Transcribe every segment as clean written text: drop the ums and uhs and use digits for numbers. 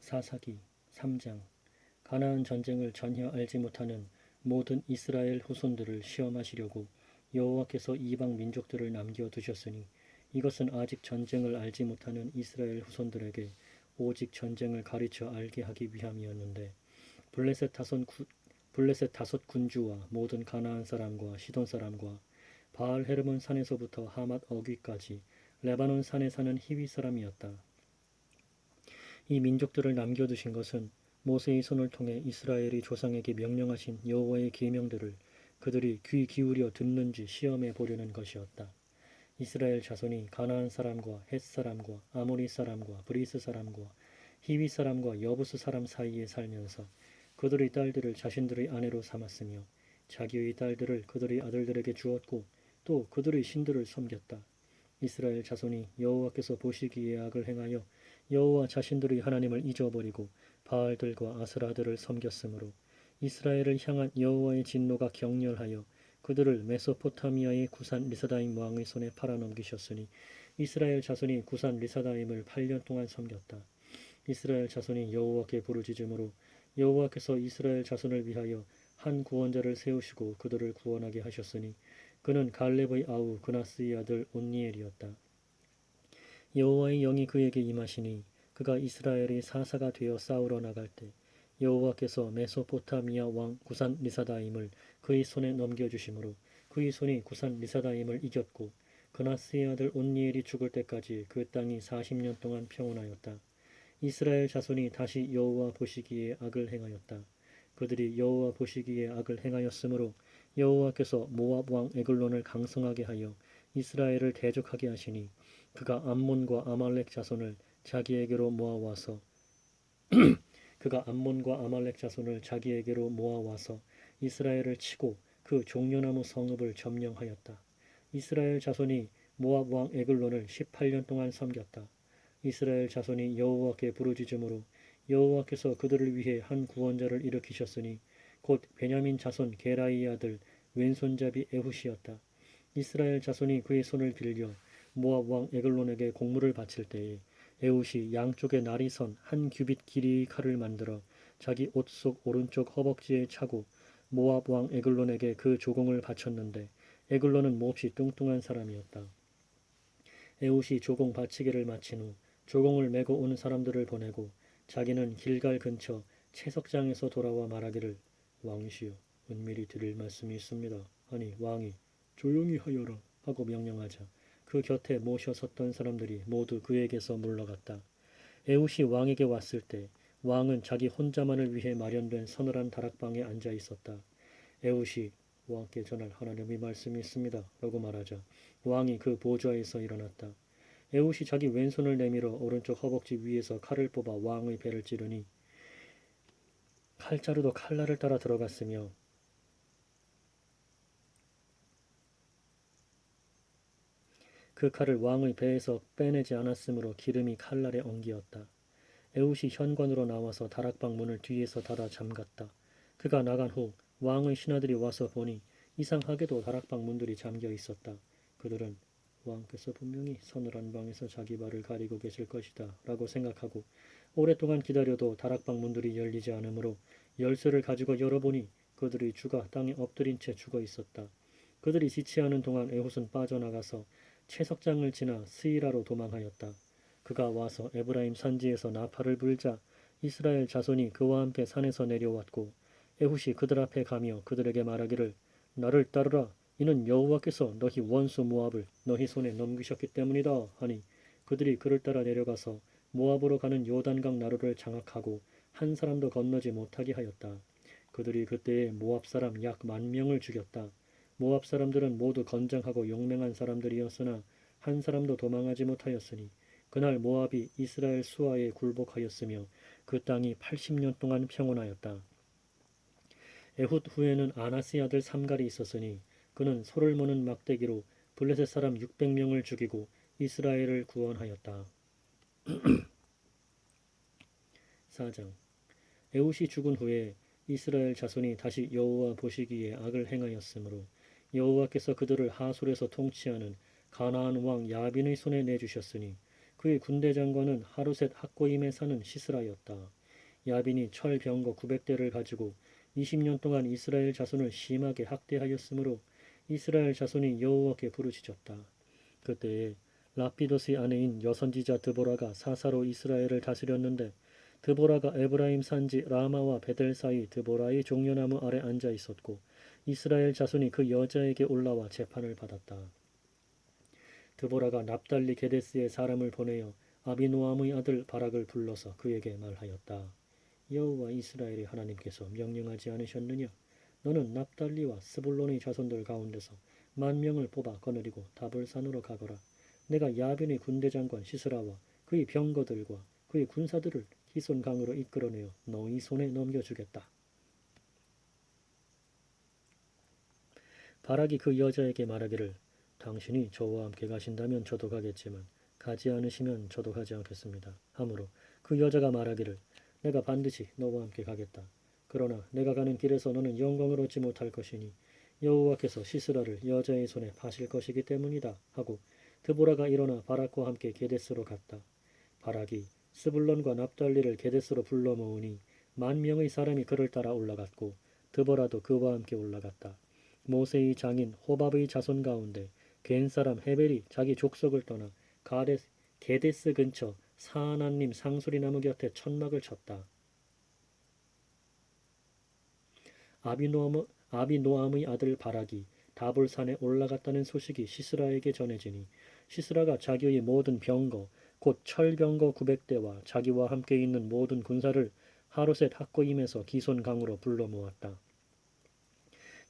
사사기 3장. 가나안 전쟁을 전혀 알지 못하는 모든 이스라엘 후손들을 시험하시려고 여호와께서 이방 민족들을 남겨두셨으니 이것은 아직 전쟁을 알지 못하는 이스라엘 후손들에게 오직 전쟁을 가르쳐 알게 하기 위함이었는데, 블레셋 다섯 군주와 모든 가나안 사람과 시돈 사람과 바알 헤르몬 산에서부터 하맛 어귀까지 레바논 산에 사는 히위 사람이었다. 이 민족들을 남겨두신 것은 모세의 손을 통해 이스라엘이 조상에게 명령하신 여호와의 계명들을 그들이 귀 기울여 듣는지 시험해 보려는 것이었다. 이스라엘 자손이 가나안 사람과 헷 사람과 아모리 사람과 브리스 사람과 히위 사람과 여부스 사람 사이에 살면서 그들의 딸들을 자신들의 아내로 삼았으며 자기의 딸들을 그들의 아들들에게 주었고 또 그들의 신들을 섬겼다. 이스라엘 자손이 여호와께서 보시기에 악을 행하여 여호와 자신들의 하나님을 잊어버리고 바알들과 아스라들을 섬겼으므로 이스라엘을 향한 여호와의 진노가 격렬하여 그들을 메소포타미아의 구산 리사다임 왕의 손에 팔아넘기셨으니 이스라엘 자손이 구산 리사다임을 8년 동안 섬겼다. 이스라엘 자손이 여호와께 부르짖음으로 여호와께서 이스라엘 자손을 위하여 한 구원자를 세우시고 그들을 구원하게 하셨으니 그는 갈렙의 아우 그나스의 아들 온니엘이었다. 여호와의 영이 그에게 임하시니 그가 이스라엘의 사사가 되어 싸우러 나갈 때 여호와께서 메소포타미아 왕 구산 리사다임을 그의 손에 넘겨주심으로 그의 손이 구산 리사다임을 이겼고 그나스의 아들 온니엘이 죽을 때까지 그 땅이 40년 동안 평온하였다. 이스라엘 자손이 다시 여호와 보시기에 악을 행하였다. 그들이 여호와 보시기에 악을 행하였으므로 여호와께서 모압 왕 에글론을 강성하게 하여 이스라엘을 대적하게 하시니 그가 암몬과 아말렉 자손을 자기에게로 모아와서 이스라엘을 치고 그 종려나무 성읍을 점령하였다. 이스라엘 자손이 모압 왕 에글론을 18년 동안 섬겼다. 이스라엘 자손이 여호와께 부르짖음으로 여호와께서 그들을 위해 한 구원자를 일으키셨으니 곧 베냐민 자손 게라의 아들 왼손잡이 에훗이었다. 이스라엘 자손이 그의 손을 빌려 모압 왕 에글론에게 공물을 바칠 때에 에훗이 양쪽에 날이 선 한 규빗 길이의 칼을 만들어 자기 옷 속 오른쪽 허벅지에 차고 모압 왕 에글론에게 그 조공을 바쳤는데 에글론은 몹시 뚱뚱한 사람이었다. 에훗이 조공 바치기를 마친 후 조공을 메고 온 사람들을 보내고 자기는 길갈 근처 채석장에서 돌아와 말하기를 왕이시여 은밀히 드릴 말씀이 있습니다. 하니 왕이 조용히 하여라 하고 명령하자 그 곁에 모셔 섰던 사람들이 모두 그에게서 물러갔다. 에훗이 왕에게 왔을 때 왕은 자기 혼자만을 위해 마련된 서늘한 다락방에 앉아 있었다. 에훗이 왕께 전할 하나님의 말씀이 있습니다 라고 말하자 왕이 그 보좌에서 일어났다. 에훗이 자기 왼손을 내밀어 오른쪽 허벅지 위에서 칼을 뽑아 왕의 배를 찌르니 칼자루도 칼날을 따라 들어갔으며 그 칼을 왕의 배에서 빼내지 않았으므로 기름이 칼날에 엉기었다. 에훗이 현관으로 나와서 다락방 문을 뒤에서 닫아 잠갔다. 그가 나간 후 왕의 신하들이 와서 보니 이상하게도 다락방 문들이 잠겨 있었다. 그들은 왕께서 분명히 서늘한 방에서 자기 발을 가리고 계실 것이다 라고 생각하고 오랫동안 기다려도 다락방 문들이 열리지 않으므로 열쇠를 가지고 열어보니 그들의 주가 땅에 엎드린 채 죽어 있었다. 그들이 지체하는 동안 에훗은 빠져나가서 채석장을 지나 스이라로 도망하였다. 그가 와서 에브라임 산지에서 나팔을 불자 이스라엘 자손이 그와 함께 산에서 내려왔고 에훗이 그들 앞에 가며 그들에게 말하기를 나를 따르라 이는 여호와께서 너희 원수 모압을 너희 손에 넘기셨기 때문이다 하니 그들이 그를 따라 내려가서 모압으로 가는 요단강 나루를 장악하고 한 사람도 건너지 못하게 하였다. 그들이 그때에 모압 사람 약 10,000명을 죽였다. 모압 사람들은 모두 건장하고 용맹한 사람들이었으나 한 사람도 도망하지 못하였으니 그날 모압이 이스라엘 수하에 굴복하였으며 그 땅이 80년 동안 평온하였다. 에훗 후에는 아나스의 아들 삼갈이 있었으니 그는 소를 무는 막대기로 블레셋 사람 600명을 죽이고 이스라엘을 구원하였다. 4장. 에훗이 죽은 후에 이스라엘 자손이 다시 여호와 보시기에 악을 행하였으므로 여호와께서 그들을 하솔에서 통치하는 가나안 왕 야빈의 손에 내주셨으니 그의 군대 장관은 하루셋 학고임에 사는 시스라였다. 야빈이 철병거 900대를 가지고 20년 동안 이스라엘 자손을 심하게 학대하였으므로 이스라엘 자손이 여호와께 부르짖었다. 그때에 라피도스의 아내인 여선지자 드보라가 사사로 이스라엘을 다스렸는데 드보라가 에브라임 산지 라마와 베델 사이 드보라의 종려나무 아래 앉아 있었고 이스라엘 자손이 그 여자에게 올라와 재판을 받았다. 드보라가 납달리 게데스에 사람을 보내어 아비노암의 아들 바락을 불러서 그에게 말하였다. 여호와 이스라엘의 하나님께서 명령하지 않으셨느냐? 너는 납달리와 스불론의 자손들 가운데서 10,000명을 뽑아 거느리고 다볼산으로 가거라. 내가 야빈의 군대장관 시스라와 그의 병거들과 그의 군사들을 기손 강으로 이끌어내어 너희 손에 넘겨주겠다. 바락이 그 여자에게 말하기를 당신이 저와 함께 가신다면 저도 가겠지만 가지 않으시면 저도 가지 않겠습니다. 하므로 그 여자가 말하기를 내가 반드시 너와 함께 가겠다. 그러나 내가 가는 길에서 너는 영광을 얻지 못할 것이니 여호와께서 시스라를 여자의 손에 파실 것이기 때문이다 하고 드보라가 일어나 바락과 함께 게데스로 갔다. 바락이 스불론과 납달리를 게데스로 불러 모으니 10,000명의 사람이 그를 따라 올라갔고 드보라도 그와 함께 올라갔다. 모세의 장인 호밥의 자손 가운데 겐 사람 헤벨이 자기 족속을 떠나 게데스 근처 사하나님 상수리 나무 곁에 천막을 쳤다. 아비노암의 아들 바락이 다볼산에 올라갔다는 소식이 시스라에게 전해지니 시스라가 자기의 모든 병거 곧 철병거 900대와 자기와 함께 있는 모든 군사를 하로셋 학고임에서 기손 강으로 불러 모았다.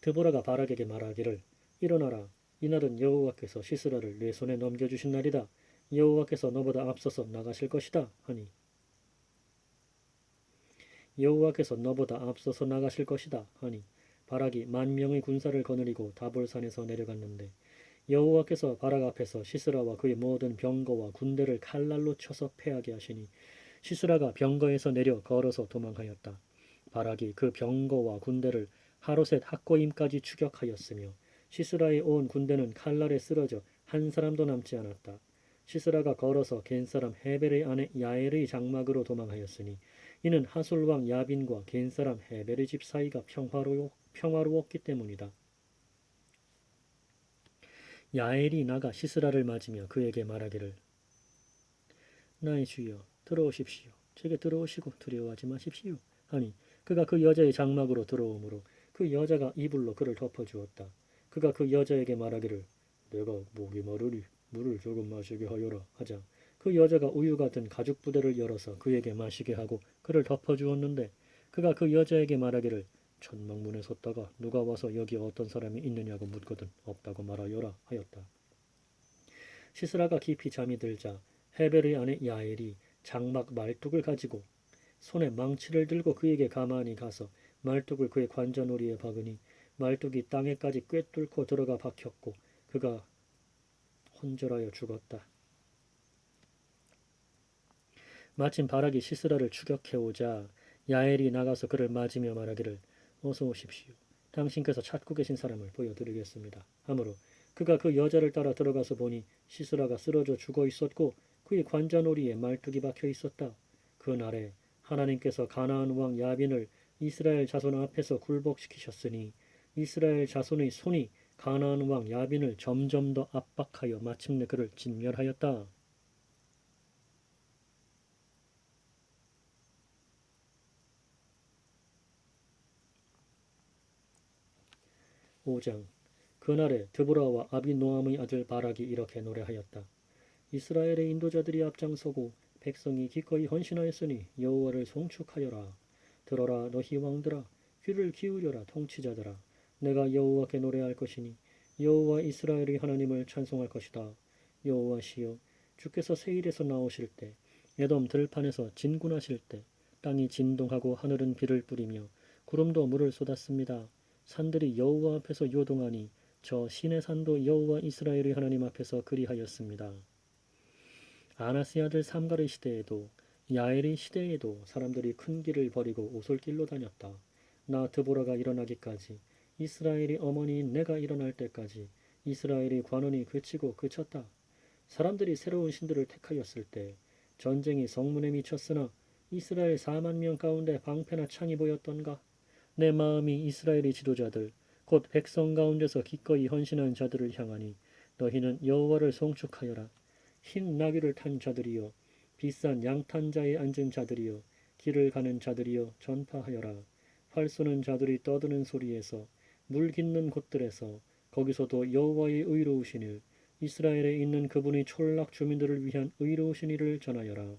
드보라가 바락에게 말하기를 일어나라. 이날은 여호와께서 시스라를 내 손에 넘겨주신 날이다. 여호와께서 너보다 앞서서 나가실 것이다 하니 여호와께서 너보다 앞서서 나가실 것이다 하니 바락이 10,000명의 군사를 거느리고 다볼산에서 내려갔는데 여호와께서 바락 앞에서 시스라와 그의 모든 병거와 군대를 칼날로 쳐서 패하게 하시니 시스라가 병거에서 내려 걸어서 도망하였다. 바락이 그 병거와 군대를 하로셋 학고임까지 추격하였으며 시스라의 온 군대는 칼날에 쓰러져 한 사람도 남지 않았다. 시스라가 걸어서 겐사람 헤벨의 아내 야엘의 장막으로 도망하였으니 이는 하솔왕 야빈과 겐사람 헤벨의 집 사이가 평화로웠기 때문이다. 야엘이 나가 시스라를 맞으며 그에게 말하기를 나의 주여 들어오십시오. 제게 들어오시고 두려워하지 마십시오. 하니 그가 그 여자의 장막으로 들어오므로 그 여자가 이불로 그를 덮어주었다. 그가 그 여자에게 말하기를 내가 목이 마르니 물을 조금 마시게 하여라 하자 그 여자가 우유 같은 가죽 부대를 열어서 그에게 마시게 하고 그를 덮어주었는데 그가 그 여자에게 말하기를 천막문에 섰다가 누가 와서 여기 어떤 사람이 있느냐고 묻거든 없다고 말하여라 하였다. 시스라가 깊이 잠이 들자 헤벨의 아내 야엘이 장막 말뚝을 가지고 손에 망치를 들고 그에게 가만히 가서 말뚝을 그의 관자놀이에 박으니 말뚝이 땅에까지 꿰뚫고 들어가 박혔고 그가 혼절하여 죽었다. 마침 바락이 시스라를 추격해오자 야엘이 나가서 그를 맞으며 말하기를 어서 오십시오. 당신께서 찾고 계신 사람을 보여드리겠습니다. 하므로 그가 그 여자를 따라 들어가서 보니 시스라가 쓰러져 죽어 있었고 그의 관자놀이에 말뚝이 박혀 있었다. 그날에 하나님께서 가나안 왕 야빈을 이스라엘 자손 앞에서 굴복시키셨으니 이스라엘 자손의 손이 가나안 왕 야빈을 점점 더 압박하여 마침내 그를 진멸하였다. 5장 그날에 드보라와 아비노암의 아들 바락이 이렇게 노래하였다. 이스라엘의 인도자들이 앞장서고 백성이 기꺼이 헌신하였으니 여호와를 송축하여라. 들어라 너희 왕들아, 귀를 기울여라 통치자들아. 내가 여호와께 노래할 것이니 여호와 이스라엘의 하나님을 찬송할 것이다. 여호와시여, 주께서 세일에서 나오실 때 에돔 들판에서 진군하실 때 땅이 진동하고 하늘은 비를 뿌리며 구름도 물을 쏟았습니다. 산들이 여호와 앞에서 요동하니 저 시내 산도 여호와 이스라엘의 하나님 앞에서 그리하였습니다. 아나스의 아들 삼갈의 시대에도 야엘의 시대에도 사람들이 큰 길을 버리고 오솔길로 다녔다. 나 드보라가 일어나기까지 이스라엘의 어머니인 내가 일어날 때까지 이스라엘의 관원이 그치고 그쳤다. 사람들이 새로운 신들을 택하였을 때 전쟁이 성문에 미쳤으나 이스라엘 4만 명 가운데 방패나 창이 보였던가? 내 마음이 이스라엘의 지도자들 곧 백성 가운데서 기꺼이 헌신한 자들을 향하니 너희는 여호와를 송축하여라. 흰 나귀를 탄 자들이여 비싼 양탄자에 앉은 자들이여 길을 가는 자들이여 전파하여라. 활 쏘는 자들이 떠드는 소리에서 물 깃는 곳들에서 거기서도 여호와의 의로우신 일 이스라엘에 있는 그분의 촌락 주민들을 위한 의로우신 일을 전하여라.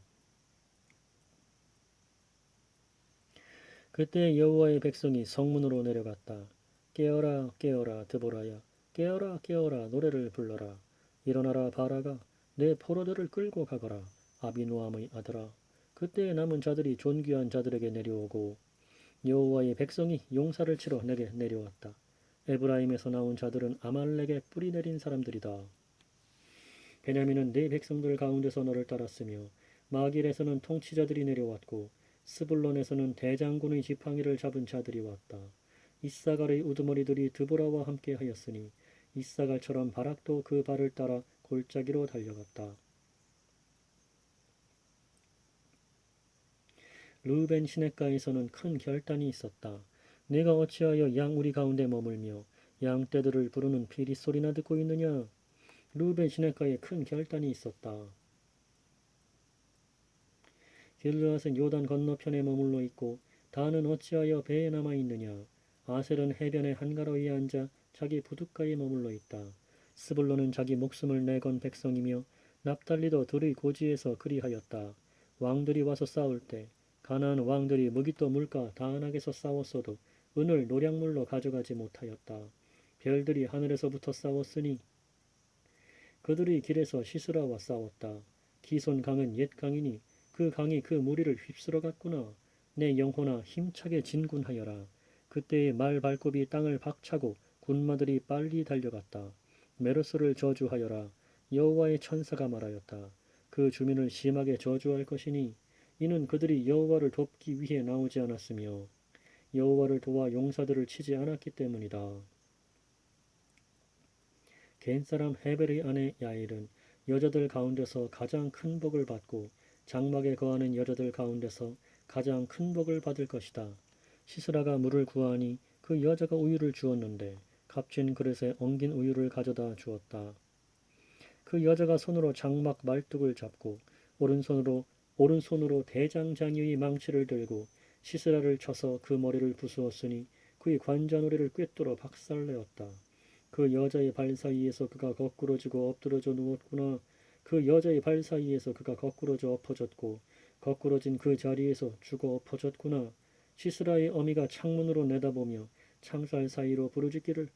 그때 여호와의 백성이 성문으로 내려갔다. 깨어라 깨어라 드보라야 깨어라 깨어라 노래를 불러라. 일어나라 바라가 내 포로들을 끌고 가거라. 아비노함의 아들아. 그때 남은 자들이 존귀한 자들에게 내려오고 여호와의 백성이 용사를 치러 내게 내려왔다. 에브라임에서 나온 자들은 아말렉에 뿌리 내린 사람들이다. 베냐민은 네 백성들 가운데서 너를 따랐으며 마길에서는 통치자들이 내려왔고 스불론에서는 대장군의 지팡이를 잡은 자들이 왔다. 이사갈의 우두머리들이 드보라와 함께 하였으니 이사갈처럼 바락도 그 발을 따라 골짜기로 달려갔다. 르벤 시냇가에서는 큰 결단이 있었다. 내가 어찌하여 양 우리 가운데 머물며 양떼들을 부르는 피리 소리나 듣고 있느냐? 르벤 시냇가에 큰 결단이 있었다. 길르앗은 요단 건너편에 머물러 있고 단은 어찌하여 배에 남아 있느냐? 아셀은 해변의 한가로이에 앉아 자기 부둣가에 머물러 있다. 스불론은 자기 목숨을 내건 백성이며 납달리도 들의 고지에서 그리하였다. 왕들이 와서 싸울 때 가나안 왕들이 무기또 물가 다안악에서 싸웠어도 은을 노량물로 가져가지 못하였다. 별들이 하늘에서부터 싸웠으니 그들이 길에서 시스라와 싸웠다. 기손 강은 옛 강이니 그 강이 그 무리를 휩쓸어 갔구나. 내 영혼아 힘차게 진군하여라. 그때의 말 발굽이 땅을 박차고 군마들이 빨리 달려갔다. 메로스를 저주하여라. 여호와의 천사가 말하였다. 그 주민을 심하게 저주할 것이니 이는 그들이 여호와를 돕기 위해 나오지 않았으며 여호와를 도와 용사들을 치지 않았기 때문이다. 겐사람 헤벨의 아내 야일은 여자들 가운데서 가장 큰 복을 받고 장막에 거하는 여자들 가운데서 가장 큰 복을 받을 것이다. 시스라가 물을 구하니 그 여자가 우유를 주었는데 값진 그릇에 엉긴 우유를 가져다 주었다. 그 여자가 손으로 장막 말뚝을 잡고 오른손으로 대장장이의 망치를 들고 시스라를 쳐서 그 머리를 부수었으니 그의 관자놀이를 꿰뚫어 박살내었다. 그 여자의 발 사이에서 그가 거꾸러지고 엎드러져 누웠구나. 그 여자의 발 사이에서 그가 거꾸러져 엎어졌고 거꾸러진 그 자리에서 죽어 엎어졌구나. 시스라의 어미가 창문으로 내다보며 창살 사이로 부르짖기를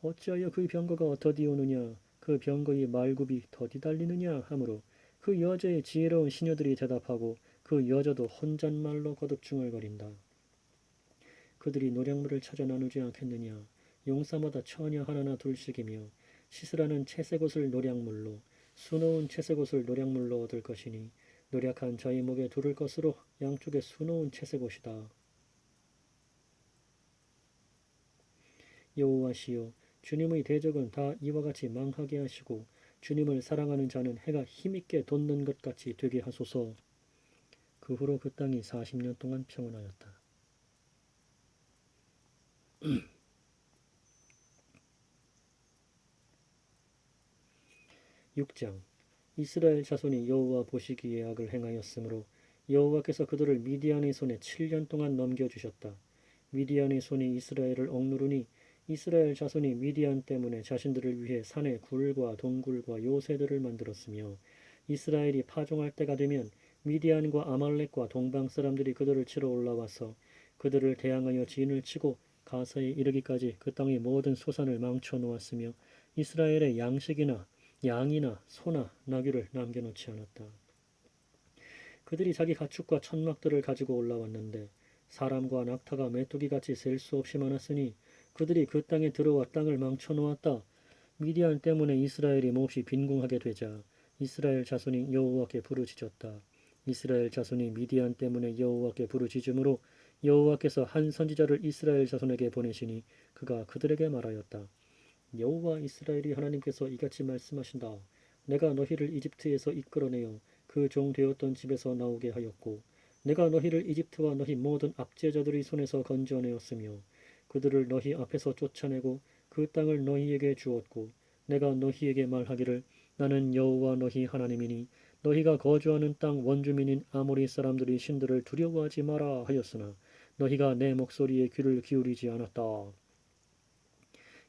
어찌하여 그 병거가 더디 오느냐 그 병거의 말굽이 더디 달리느냐 하므로 그 여자의 지혜로운 시녀들이 대답하고 그 여자도 혼잣말로 거듭 중얼거린다. 그들이 노량물을 찾아 나누지 않겠느냐. 용사마다 처녀 하나나 둘씩이며 시스라는 채색 옷을 노량물로 수놓은 채색 옷을 노량물로 얻을 것이니 노력한 자의 목에 두를 것으로 양쪽에 수놓은 채색 옷이다. 여호와시여 주님의 대적은 다 이와 같이 망하게 하시고 주님을 사랑하는 자는 해가 힘있게 돋는 것 같이 되게 하소서. 그 후로 그 땅이 40년 동안 평온하였다. 6장 이스라엘 자손이 여호와 보시기에 악을 행하였으므로 여호와께서 그들을 미디안의 손에 7년 동안 넘겨주셨다. 미디안의 손이 이스라엘을 억누르니 이스라엘 자손이 미디안 때문에 자신들을 위해 산에 굴과 동굴과 요새들을 만들었으며 이스라엘이 파종할 때가 되면 미디안과 아말렉과 동방 사람들이 그들을 치러 올라와서 그들을 대항하여 진을 치고 가사에 이르기까지 그 땅의 모든 소산을 망쳐 놓았으며 이스라엘의 양식이나 양이나 소나 나귀를 남겨놓지 않았다. 그들이 자기 가축과 천막들을 가지고 올라왔는데 사람과 낙타가 메뚜기같이 셀 수 없이 많았으니 그들이 그 땅에 들어와 땅을 망쳐 놓았다. 미디안 때문에 이스라엘이 몹시 빈궁하게 되자 이스라엘 자손이 여호와께 부르짖었다. 이스라엘 자손이 미디안 때문에 여호와께 부르짖음으로 여호와께서 한 선지자를 이스라엘 자손에게 보내시니 그가 그들에게 말하였다. 여호와 이스라엘의 하나님께서 이같이 말씀하신다. 내가 너희를 이집트에서 이끌어내어 그 종 되었던 집에서 나오게 하였고 내가 너희를 이집트와 너희 모든 압제자들의 손에서 건져내었으며 그들을 너희 앞에서 쫓아내고 그 땅을 너희에게 주었고 내가 너희에게 말하기를 나는 여호와 너희 하나님이니 너희가 거주하는 땅 원주민인 아모리 사람들이 신들을 두려워하지 마라 하였으나 너희가 내 목소리에 귀를 기울이지 않았다.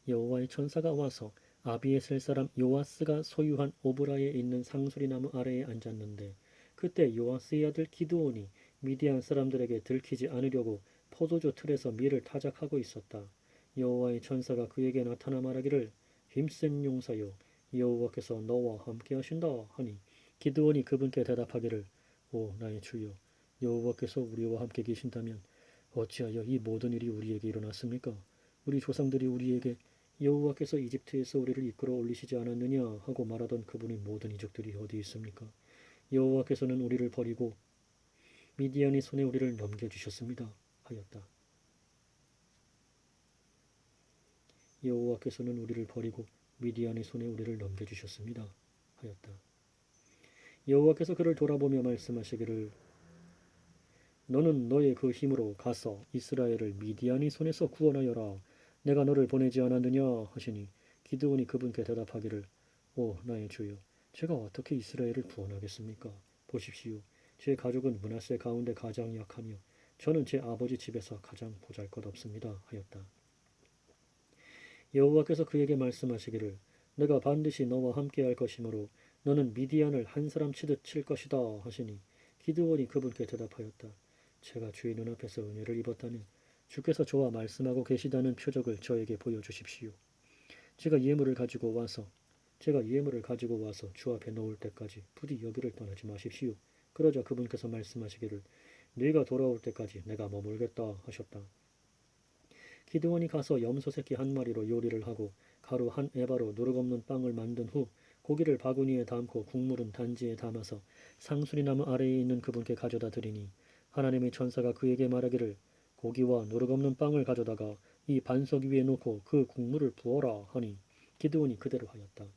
여호와의 천사가 와서 아비에셀 사람 요아스가 소유한 오브라에 있는 상수리나무 아래에 앉았는데 그때 요아스의 아들 기드온이 미디안 사람들에게 들키지 않으려고 포도주 틀에서 밀을 타작하고 있었다. 여호와의 천사가 그에게 나타나 말하기를 힘센 용사여 여호와께서 너와 함께 하신다 하니 기드온이 그분께 대답하기를 오 나의 주여 여호와께서 우리와 함께 계신다면 어찌하여 이 모든 일이 우리에게 일어났습니까? 우리 조상들이 우리에게 여호와께서 이집트에서 우리를 이끌어 올리시지 않았느냐 하고 말하던 그분의 모든 이적들이 어디 있습니까? 여호와께서는 우리를 버리고 미디안의 손에 우리를 넘겨주셨습니다. 하였다. 여호와께서는 우리를 버리고 미디안의 손에 우리를 넘겨주셨습니다. 하였다. 여호와께서 그를 돌아보며 말씀하시기를 너는 너의 그 힘으로 가서 이스라엘을 미디안의 손에서 구원하여라. 내가 너를 보내지 않았느냐 하시니 기드온이 그분께 대답하기를 오 나의 주여 제가 어떻게 이스라엘을 구원하겠습니까? 보십시오. 제 가족은 므낫세 가운데 가장 약하며 저는 제 아버지 집에서 가장 보잘것없습니다. 하였다. 여호와께서 그에게 말씀하시기를 내가 반드시 너와 함께할 것이므로 너는 미디안을 한 사람 치듯 칠 것이다 하시니 기드온이 그분께 대답하였다. 제가 주의 눈앞에서 은혜를 입었다면 주께서 저와 말씀하고 계시다는 표적을 저에게 보여주십시오. 제가 예물을 가지고 와서 주 앞에 놓을 때까지 부디 여기를 떠나지 마십시오. 그러자 그분께서 말씀하시기를 네가 돌아올 때까지 내가 머물겠다 하셨다. 기드온이 가서 염소 새끼 한 마리로 요리를 하고 가루 한 에바로 누룩없는 빵을 만든 후 고기를 바구니에 담고 국물은 단지에 담아서 상수리나무 아래에 있는 그분께 가져다 드리니 하나님의 천사가 그에게 말하기를 고기와 누룩없는 빵을 가져다가 이 반석 위에 놓고 그 국물을 부어라 하니 기드온이 그대로 하였다.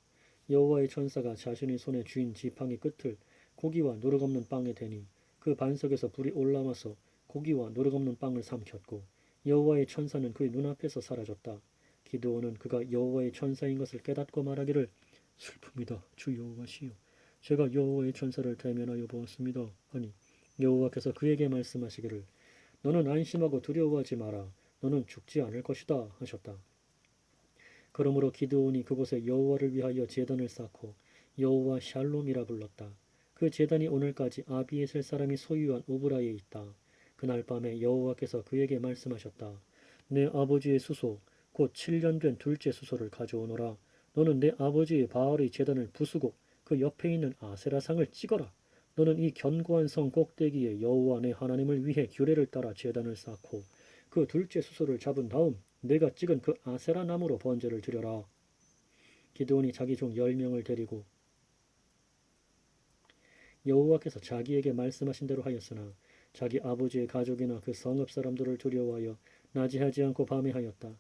여호와의 천사가 자신의 손에 쥔 지팡이 끝을 고기와 누룩없는 빵에 대니 그 반석에서 불이 올라와서 고기와 누룩없는 빵을 삼켰고 여호와의 천사는 그의 눈앞에서 사라졌다. 기드온은 그가 여호와의 천사인 것을 깨닫고 말하기를 슬픕니다. 주 여호와시여 제가 여호와의 천사를 대면하여 보았습니다. 하니 여호와께서 그에게 말씀하시기를 너는 안심하고 두려워하지 마라. 너는 죽지 않을 것이다 하셨다. 그러므로 기드온이 그곳에 여호와를 위하여 제단을 쌓고 여호와 샬롬이라 불렀다. 그 제단이 오늘까지 아비에셀 사람이 소유한 오브라에 있다. 그날 밤에 여호와께서 그에게 말씀하셨다. 내 아버지의 수소 곧 7년 된 둘째 수소를 가져오너라. 너는 내 아버지의 바알의 제단을 부수고 그 옆에 있는 아세라상을 찍어라. 너는 이 견고한 성 꼭대기에 여호와 내 하나님을 위해 규례를 따라 제단을 쌓고 그 둘째 수소를 잡은 다음 내가 찍은 그 아세라 나무로 번제를 드려라. 기드온이 자기 종 10명을 데리고 여호와께서 자기에게 말씀하신 대로 하였으나 자기 아버지의 가족이나 그 성읍 사람들을 두려워하여 낮이하지 않고 밤에 하였다.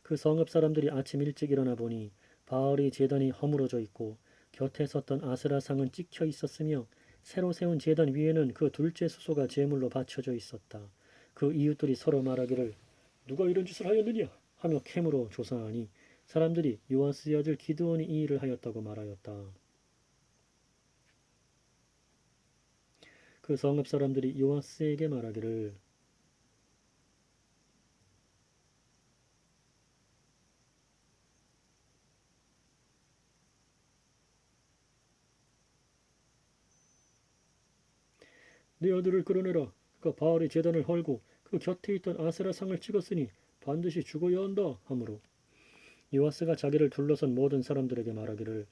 그 성읍 사람들이 아침 일찍 일어나 보니 바알의 제단이 허물어져 있고 곁에 섰던 아세라상은 찍혀 있었으며 새로 세운 제단 위에는 그 둘째 수소가 제물로 바쳐져 있었다. 그 이웃들이 서로 말하기를 누가 이런 짓을 하였느냐 하며 캠으로 조사하니 사람들이 요아스의 아들 기드온이 이 일을 하였다고 말하였다. 그 성읍 사람들이 요아스에게 말하기를 네 아들을 끌어내라. 그가 바알의 제단을 헐고 그 곁에 있던 아세라상을 찍었으니 반드시 죽어야 한다 하므로 요아스가 자기를 둘러선 모든 사람들에게 말하기를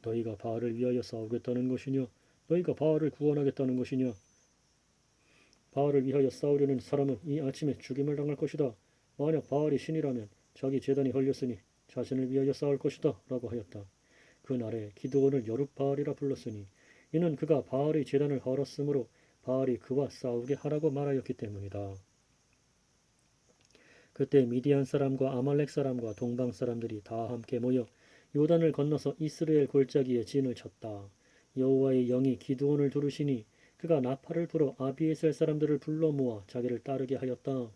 너희가 바알을 위하여 싸우겠다는 것이냐 너희가 바알을 구원하겠다는 것이냐 바알을 위하여 싸우려는 사람은 이 아침에 죽임을 당할 것이다. 만약 바알이 신이라면 자기 제단이 헐렸으니 자신을 위하여 싸울 것이다 라고 하였다. 그날에 기드온을 여룻바알이라 불렀으니 이는 그가 바알의 제단을 헐었으므로 바알이 그와 싸우게 하라고 말하였기 때문이다. 그때 미디안 사람과 아말렉 사람과 동방 사람들이 다 함께 모여 요단을 건너서 이스라엘 골짜기에 진을 쳤다. 여호와의 영이 기드온을 두르시니 그가 나팔을 불어 아비에셀 사람들을 불러 모아 자기를 따르게 하였다.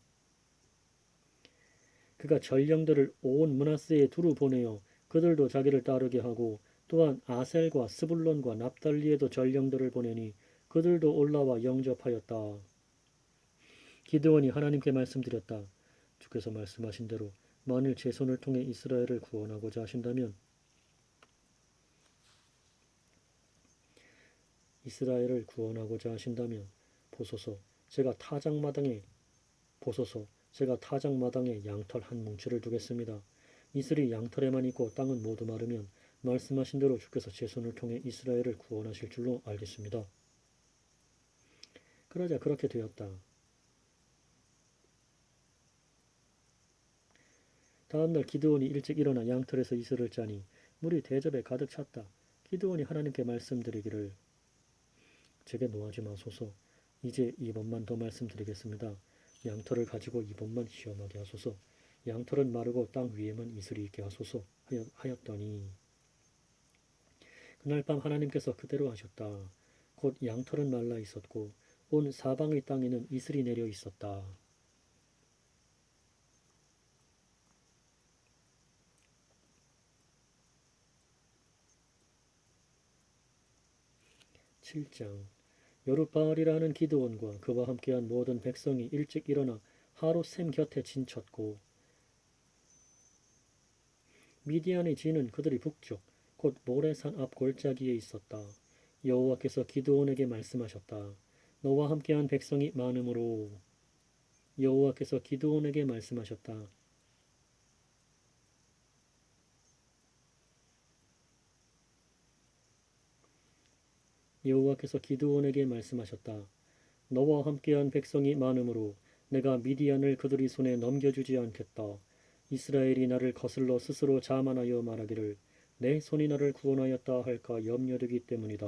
그가 전령들을 온 므낫세에 두루 보내어 그들도 자기를 따르게 하고 또한 아셀과 스불론과 납달리에도 전령들을 보내니 그들도 올라와 영접하였다. 기드온이 하나님께 말씀드렸다. 주께서 말씀하신 대로 만일 제 손을 통해 이스라엘을 구원하고자 하신다면 보소서 제가 타작마당에 양털 한 뭉치를 두겠습니다. 이슬이 양털에만 있고 땅은 모두 마르면 말씀하신 대로 주께서 제 손을 통해 이스라엘을 구원하실 줄로 알겠습니다. 그러자 그렇게 되었다. 다음날 기드온이 일찍 일어나 양털에서 이슬을 짜니 물이 대접에 가득 찼다. 기드온이 하나님께 말씀드리기를 제게 노하지 마소서. 이제 2번만 더 말씀드리겠습니다. 양털을 가지고 2번만 시험하게 하소서. 양털은 마르고 땅 위에만 이슬이 있게 하소서 하였더니 그날 밤 하나님께서 그대로 하셨다. 곧 양털은 말라 있었고 온 사방의 땅에는 이슬이 내려 있었다. 7장 여룻바알이라는 기드온과 그와 함께한 모든 백성이 일찍 일어나 하롯샘 곁에 진쳤고 미디안의 진은 그들이 북쪽 곧 모레산 앞 골짜기에 있었다. 여호와께서 기드온에게 말씀하셨다. 너와 함께한 백성이 많으므로 여호와께서 기드온에게 말씀하셨다. 여호와께서 기드온에게 말씀하셨다. 너와 함께한 백성이 많으므로 내가 미디안을 그들이 손에 넘겨주지 않겠다. 이스라엘이 나를 거슬러 스스로 자만하여 말하기를 내 손이 나를 구원하였다 할까 염려되기 때문이다.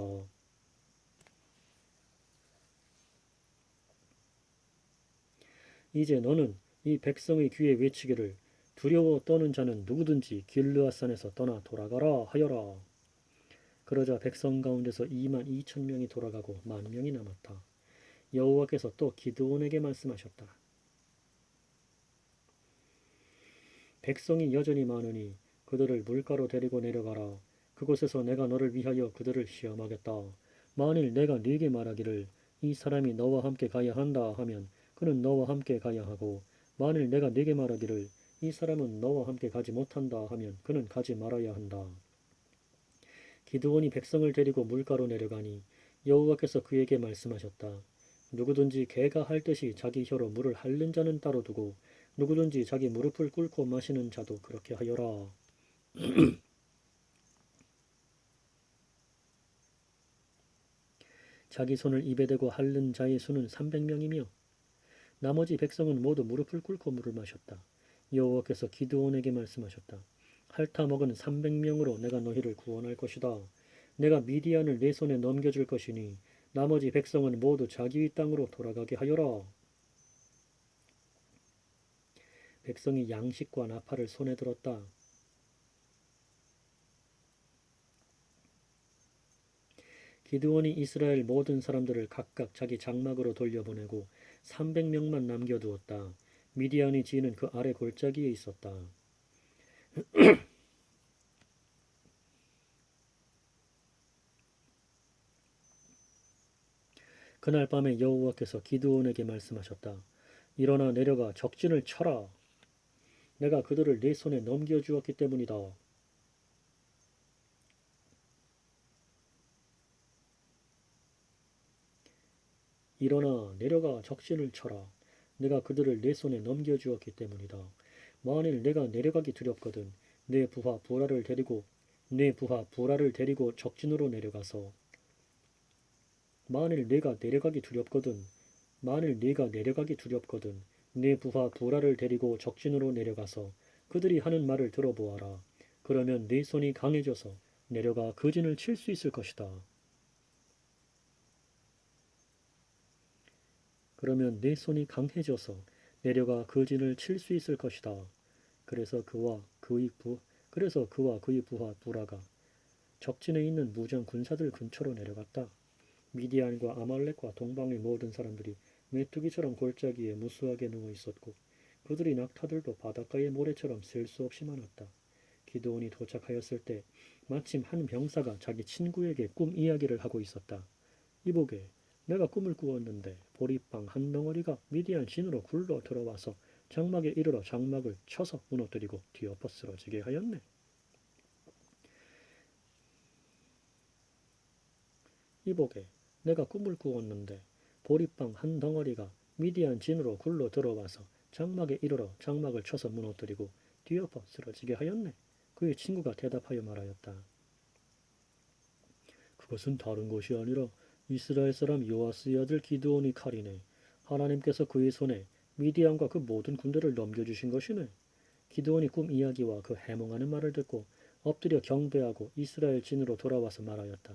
이제 너는 이 백성의 귀에 외치기를 두려워 떠는 자는 누구든지 길르앗산에서 떠나 돌아가라 하여라. 그러자 백성 가운데서 2만 2천 명이 돌아가고 1만 명이 남았다. 여호와께서 또 기드온에게 말씀하셨다. 백성이 여전히 많으니 그들을 물가로 데리고 내려가라. 그곳에서 내가 너를 위하여 그들을 시험하겠다. 만일 내가 네게 말하기를 이 사람이 너와 함께 가야 한다 하면 그는 너와 함께 가야 하고 만일 내가 네게 말하기를 이 사람은 너와 함께 가지 못한다 하면 그는 가지 말아야 한다. 기드온이 백성을 데리고 물가로 내려가니 여호와께서 그에게 말씀하셨다. 누구든지 개가 핥듯이 자기 혀로 물을 핥는 자는 따로 두고 누구든지 자기 무릎을 꿇고 마시는 자도 그렇게 하여라. 자기 손을 입에 대고 핥는 자의 수는 300명이며 나머지 백성은 모두 무릎을 꿇고 물을 마셨다. 여호와께서 기드온에게 말씀하셨다. 핥아 먹은 300명으로 내가 너희를 구원할 것이다. 내가 미디안을 내 손에 넘겨줄 것이니 나머지 백성은 모두 자기의 땅으로 돌아가게 하여라. 백성이 양식과 나팔을 손에 들었다. 기드온이 이스라엘 모든 사람들을 각각 자기 장막으로 돌려보내고 300명만 남겨두었다. 미디안의 진은 그 아래 골짜기에 있었다. 그날 밤에 여호와께서 기드온에게 말씀하셨다. 일어나 내려가 적진을 쳐라. 내가 그들을 내 손에 넘겨주었기 때문이다. 일어나 내려가 적진을 쳐라. 내가 그들을 내 손에 넘겨주었기 때문이다. 만일 내가 내려가기 두렵거든 내 부하 부라를 데리고 적진으로 내려가서 만일 네가 내려가기 두렵거든 내 부하 부라를 데리고 적진으로 내려가서 그들이 하는 말을 들어보아라. 그러면 네 손이 강해져서 내려가 그 진을 칠 수 있을 것이다. 그래서 그래서 그와 그의 부하 부라가 적진에 있는 무장 군사들 근처로 내려갔다. 미디안과 아말렉과 동방의 모든 사람들이 메뚜기처럼 골짜기에 무수하게 누워 있었고 그들의 낙타들도 바닷가의 모래처럼 셀 수 없이 많았다. 기드온이 도착하였을 때 마침 한 병사가 자기 친구에게 꿈 이야기를 하고 있었다. 이보게, 내가 꿈을 꾸었는데 보리빵 한 덩어리가 미디안 진으로 굴러 들어와서 장막에 이르러 장막을 쳐서 무너뜨리고 뒤엎어 쓰러지게 하였네. 이보게, 내가 꿈을 꾸었는데 보리빵 한 덩어리가 미디안 진으로 굴러 들어와서 장막에 이르러 장막을 쳐서 무너뜨리고 뒤엎어 쓰러지게 하였네. 그의 친구가 대답하여 말하였다. 그것은 다른 것이 아니라 이스라엘 사람 요아스의 아들 기드온의 칼이네. 하나님께서 그의 손에 미디안과 그 모든 군대를 넘겨주신 것이네. 기드온이 꿈 이야기와 그 해몽하는 말을 듣고 엎드려 경배하고 이스라엘 진으로 돌아와서 말하였다.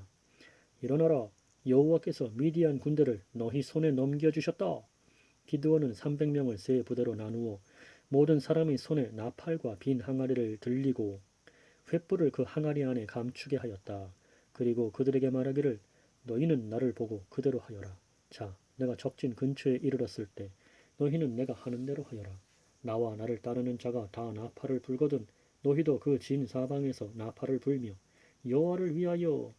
일어나라. 여호와께서 미디안 군대를 너희 손에 넘겨주셨다. 기드온은 300명을 세 부대로 나누어 모든 사람의 손에 나팔과 빈 항아리를 들리고 횃불을 그 항아리 안에 감추게 하였다. 그리고 그들에게 말하기를 너희는 나를 보고 그대로 하여라. 자, 내가 적진 근처에 이르렀을 때 너희는 내가 하는 대로 하여라. 나와 나를 따르는 자가 다 나팔을 불거든 너희도 그 진 사방에서 나팔을 불며 여호와를 위하여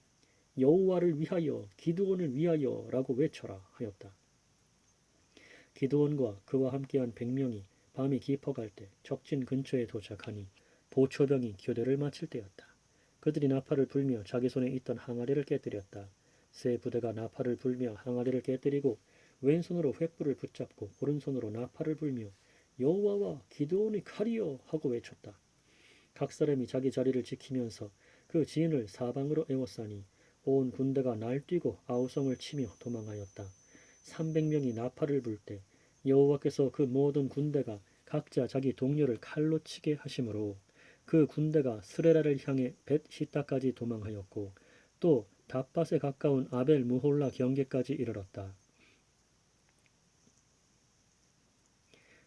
여호와를 위하여 기드온을 위하여 라고 외쳐라 하였다. 기드온과 그와 함께한 100명이 밤이 깊어갈 때 적진 근처에 도착하니 보초병이 교대를 마칠 때였다. 그들이 나팔을 불며 자기 손에 있던 항아리를 깨뜨렸다. 세 부대가 나팔을 불며 항아리를 깨뜨리고 왼손으로 횃불을 붙잡고 오른손으로 나팔을 불며 여호와와 기드온의 칼이여 하고 외쳤다. 각 사람이 자기 자리를 지키면서 그 진을 사방으로 에워싸니 온 군대가 날뛰고 아우성을 치며 도망하였다. 300명이 나팔을 불 때 여호와께서 그 모든 군대가 각자 자기 동료를 칼로 치게 하심으로 그 군대가 스레라를 향해 벳 시타까지 도망하였고 또 답밭에 가까운 아벨 무홀라 경계까지 이르렀다.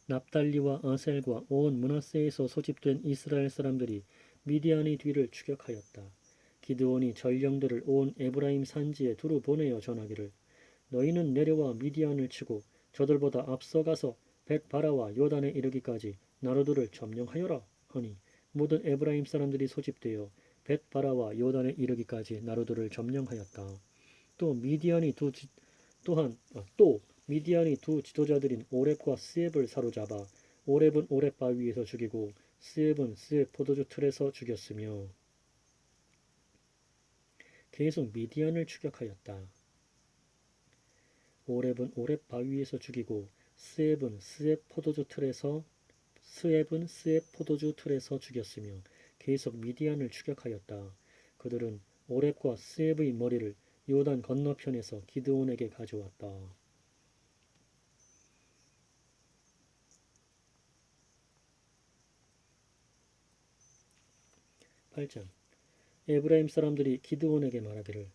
납달리와 아셀과 온 므낫세에서 소집된 이스라엘 사람들이 미디안의 뒤를 추격하였다. 기드온이 전령들을 온 에브라임 산지에 두루 보내어 전하기를 너희는 내려와 미디안을 치고 저들보다 앞서가서 벳바라와 요단에 이르기까지 나루들을 점령하여라 하니 모든 에브라임 사람들이 소집되어 벳바라와 요단에 이르기까지 나루들을 점령하였다. 또 미디안이 두 지도자들인 오렙과 스앱을 사로잡아 오렙은 오렙 바위에서 죽이고 스앱은 스앱 포도주 틀에서 죽였으며 계속 미디안을 추격하였다. 오렙은 오렙 바위에서 죽이고 스앱은 스앱 포도주 틀에서 죽였으며 계속 미디안을 추격하였다. 그들은 오렙과 스앱의 머리를 요단 건너편에서 기드온에게 가져왔다. 8장 에브라임 사람들이 기드온에게 말하기를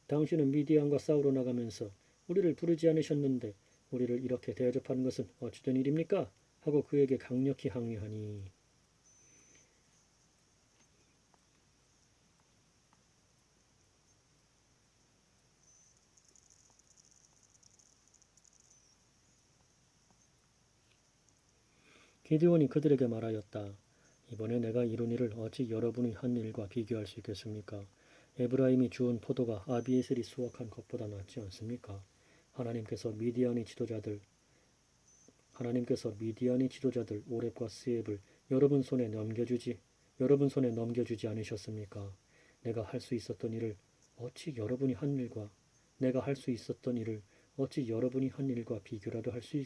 당신은 미디안과 싸우러 나가면서 우리를 부르지 않으셨는데 우리를 이렇게 대접하는 것은 어찌된 일입니까? 하고 그에게 강력히 항의하니 기드온이 그들에게 말하였다. 이번에 내가 이룬 일을 어찌 여러분이 한 일과 비교할 수 있겠습니까? 에브라임이 주운 포도가 아비에셀이 수확한 것보다 낫지 않습니까? 하나님께서 미디안의 지도자들 오렙과 스앱을 여러분 손에 넘겨주지 않으셨습니까? 내가 할 수 있었던 일을 어찌 여러분이 한 일과 내가 할 수 있었던 일을 어찌 여러분이 한 일과 비교라도 할 수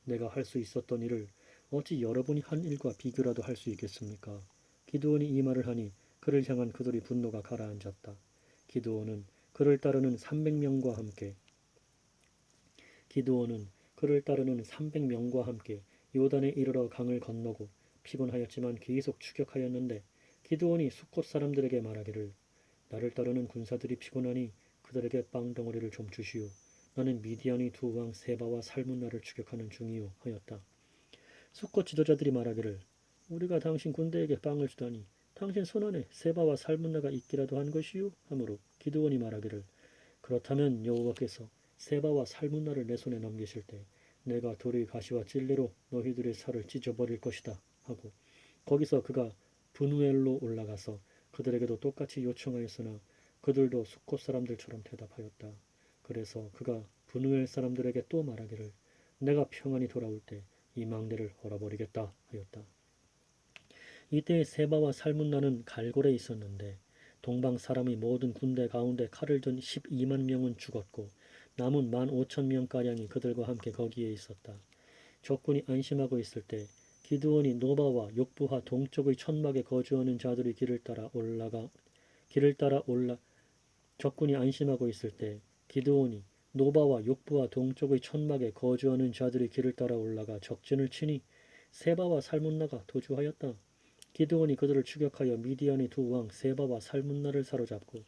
내가 할 수 있었던 일을 어찌 여러분이 한 일과 비교라도 할 수 있겠습니까? 기드온이 이 말을 하니 그를 향한 그들의 분노가 가라앉았다. 기드온은 그를 따르는 300명과 함께 요단에 이르러 강을 건너고 피곤하였지만 계속 추격하였는데 기드온이 숫곳 사람들에게 말하기를 나를 따르는 군사들이 피곤하니 그들에게 빵덩어리를 좀 주시오. 나는 미디안의 두 왕 세바와 살문나를 추격하는 중이오 하였다. 숫곳 지도자들이 말하기를 우리가 당신 군대에게 빵을 주다니 당신 손안에 세바와 살문나가 있기라도 한 것이요? 하므로 기드온이 말하기를 그렇다면 여호와께서 세바와 살문나를 내 손에 넘기실 때 내가 돌의 가시와 찔레로 너희들의 살을 찢어버릴 것이다 하고 거기서 그가 분우엘로 올라가서 그들에게도 똑같이 요청하였으나 그들도 숫곳 사람들처럼 대답하였다. 그래서 그가 분우엘 사람들에게 또 말하기를 내가 평안히 돌아올 때 이 망대를 헐어버리겠다 하였다. 이때 세바와 살문나는 갈골에 있었는데 동방 사람이 모든 군대 가운데 칼을 든 12만 명은 죽었고 남은 15,000명가량이 그들과 함께 거기에 있었다. 적군이 안심하고 있을 때 기드온이 노바와 욕부하 동쪽의 천막에 거주하는 자들의 길을 따라 올라 적군이 안심하고 있을 때 기드온이 노바와 욕부하 동쪽의 천막에 거주하는 자들의 길을 따라 올라가 적진을 치니 세바와 살문나가 도주하였다. 기드온이 그들을 추격하여 미디안의 두 왕 세바와 살문나를 사로잡고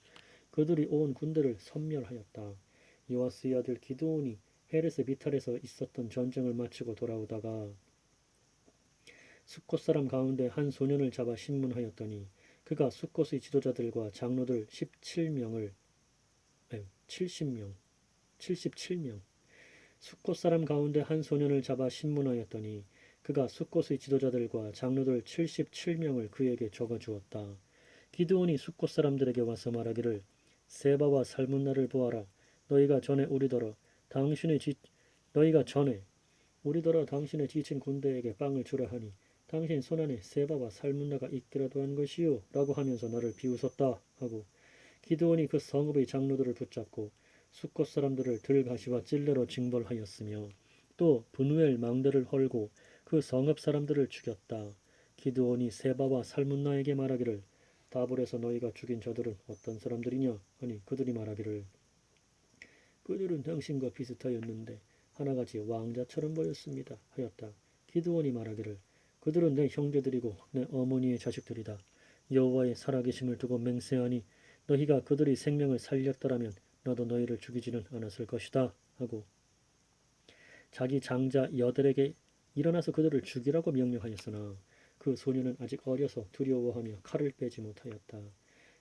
그들이 온 군대를 섬멸하였다. 요아스의 아들 기드온이 헤레스 비탈에서 있었던 전쟁을 마치고 돌아오다가 숫곳 사람 가운데 한 소년을 잡아 신문하였더니 그가 숫곳의 지도자들과 장로들 77명 숫곳 사람 가운데 한 소년을 잡아 신문하였더니 그가 숫곳의 지도자들과 장로들 77명을 그에게 적어주었다. 기드온이 숫곳 사람들에게 와서 말하기를 세바와 살문나를 보아라. 너희가 전에 우리더러 당신의 지친 군대에게 빵을 주라 하니 당신 손안에 세바와 살문나가 있기라도 한 것이요 라고 하면서 나를 비웃었다 하고 기드온이 그 성읍의 장로들을 붙잡고 숫곳 사람들을 들가시와 찔레로 징벌하였으며 또 분우엘 망대를 헐고 그 성읍 사람들을 죽였다. 기드온이 세바와 살문나에게 말하기를 다볼에서 너희가 죽인 저들은 어떤 사람들이냐 하니 그들이 말하기를 그들은 당신과 비슷하였는데 하나같이 왕자처럼 보였습니다 하였다. 기드온이 말하기를 그들은 내 형제들이고 내 어머니의 자식들이다. 여호와의 살아계심을 두고 맹세하니 너희가 그들의 생명을 살렸더라면 너도 너희를 죽이지는 않았을 것이다 하고 자기 장자 여들에게 일어나서 그들을 죽이라고 명령하였으나 그 소년은 아직 어려서 두려워하며 칼을 빼지 못하였다.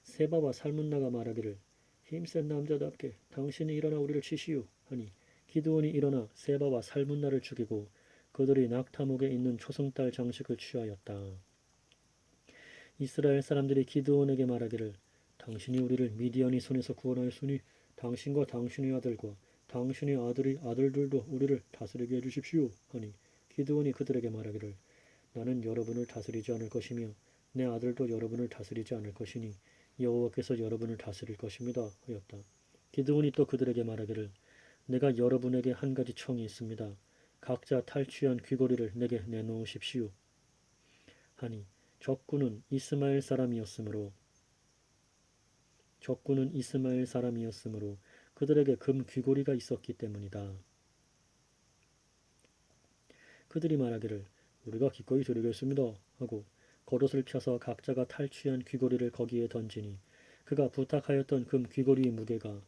세바와 살문나가 말하기를 힘센 남자답게 당신이 일어나 우리를 치시오 하니 기드온이 일어나 세바와 살문나를 죽이고 그들이 낙타목에 있는 초승달 장식을 취하였다. 이스라엘 사람들이 기드온에게 말하기를 당신이 우리를 미디안의 손에서 구원하였으니 당신과 당신의 아들과 당신의 아들들도 우리를 다스리게 해주십시오 하니 기드온이 그들에게 말하기를 나는 여러분을 다스리지 않을 것이며 내 아들도 여러분을 다스리지 않을 것이니 여호와께서 여러분을 다스릴 것입니다 하였다. 기드온이 또 그들에게 말하기를 내가 여러분에게 한 가지 청이 있습니다. 각자 탈취한 귀고리를 내게 내놓으십시오 하니 적군은 이스마엘 사람이었으므로 그들에게 금 귀고리가 있었기 때문이다. 그들이 말하기를 우리가 기꺼이 드리겠습니다 하고 겉옷을 펴서 각자가 탈취한 귀고리를 거기에 던지니 그가 부탁하였던 금 귀고리의 무게가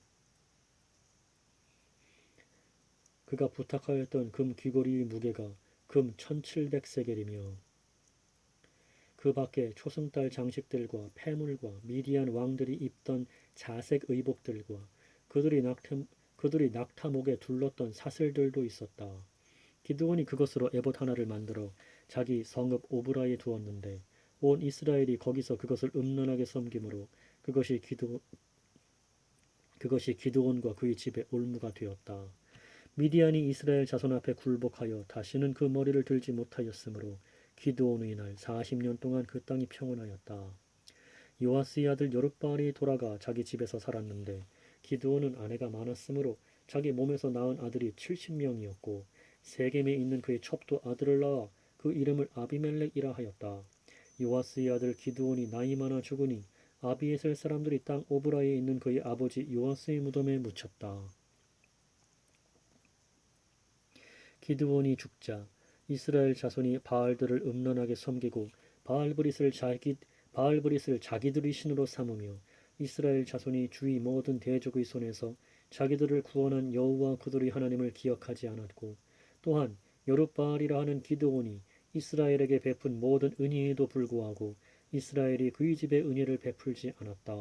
금 1700세겔이며 그 밖에 초승달 장식들과 패물과 미디안 왕들이 입던 자색 의복들과 그들이 낙타목에 둘렀던 사슬들도 있었다. 기드온이 그것으로 에봇 하나를 만들어 자기 성읍 오브라에 두었는데 온 이스라엘이 거기서 그것을 음란하게 섬기므로 그것이 기드온과 그의 집의 올무가 되었다. 미디안이 이스라엘 자손 앞에 굴복하여 다시는 그 머리를 들지 못하였으므로 기드온의 날 40년 동안 그 땅이 평온하였다. 요아스의 아들 여룹바알이 돌아가 자기 집에서 살았는데 기드온은 아내가 많았으므로 자기 몸에서 낳은 아들이 70명이었고 세겜에 있는 그의 첩도 아들을 낳아 그 이름을 아비멜렉이라 하였다. 요아스의 아들 기드온이 나이 많아 죽으니 아비에셀 사람들이 땅 오브라에 있는 그의 아버지 요아스의 무덤에 묻혔다. 기드온이 죽자 이스라엘 자손이 바알들을 음란하게 섬기고 바알브릿을 자기들의 신으로 삼으며 이스라엘 자손이 주위 모든 대적의 손에서 자기들을 구원한 여호와 그들의 하나님을 기억하지 않았고 또한 여룹바알이라 하는 기드온이 이스라엘에게 베푼 모든 은혜에도 불구하고 이스라엘이 그의 집에 은혜를 베풀지 않았다.